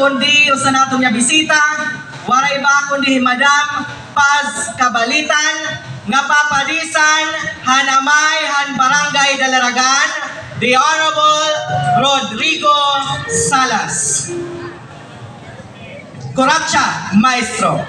kundi usa nato nga bisita, waray ba kundi Madam Paz Cabalitan, nga papadisan hanamay han Barangay Dalaragan, the Honorable Rodrego Salas. Kuratsa, Maestro.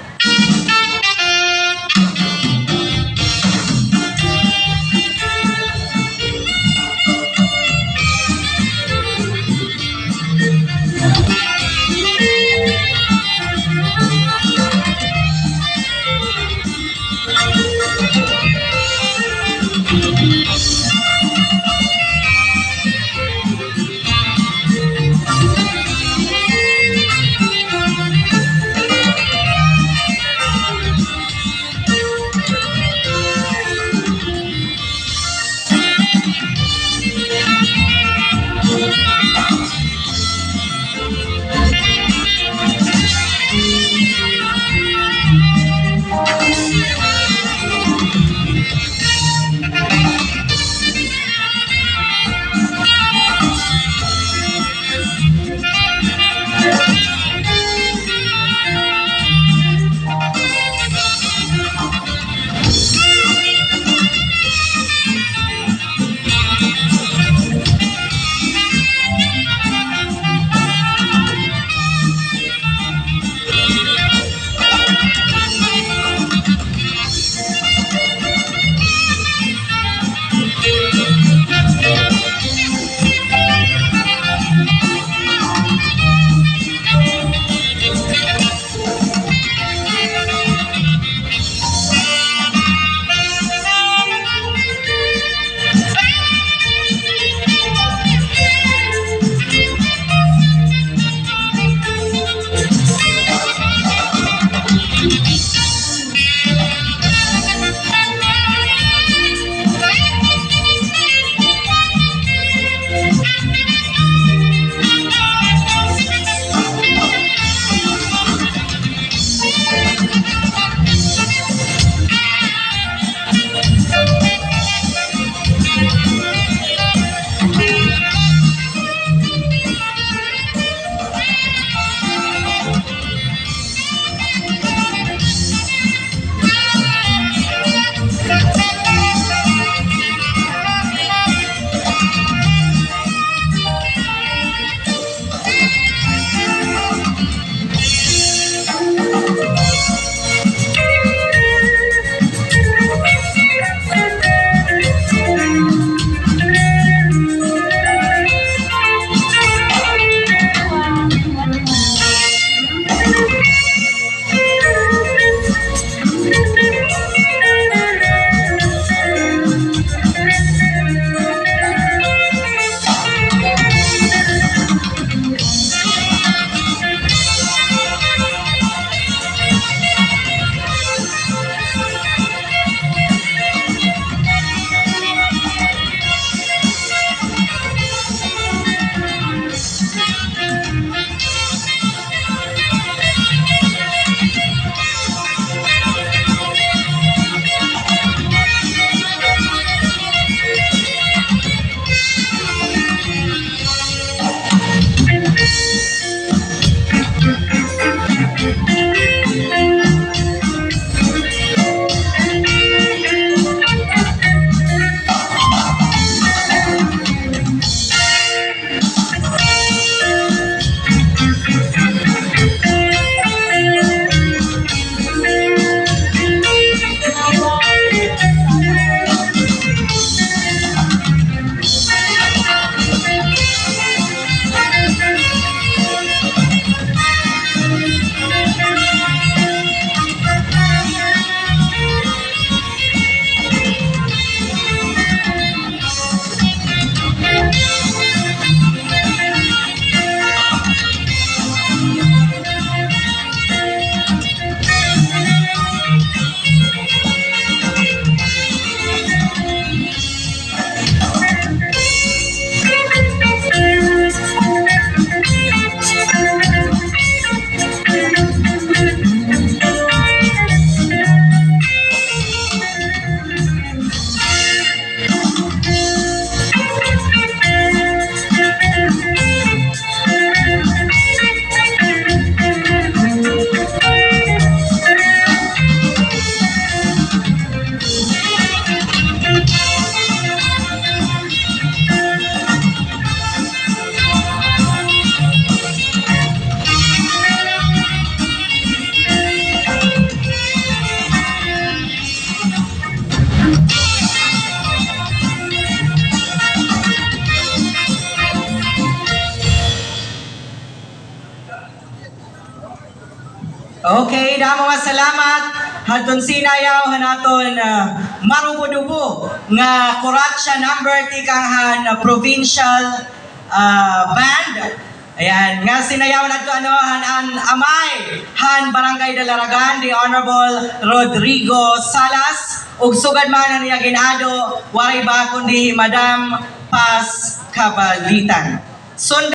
Okay, damo nga salamat. Haton sinayaw hanaton marubo-dubo nga Kuratsa number tikang provincial band. Ayan, nga sinayaw na ito han amay han Barangay Dalaragan, the Honorable Rodrego Salas. Ug sugad man niya ginado, waray ba kundi Madam Paz Cabalitan.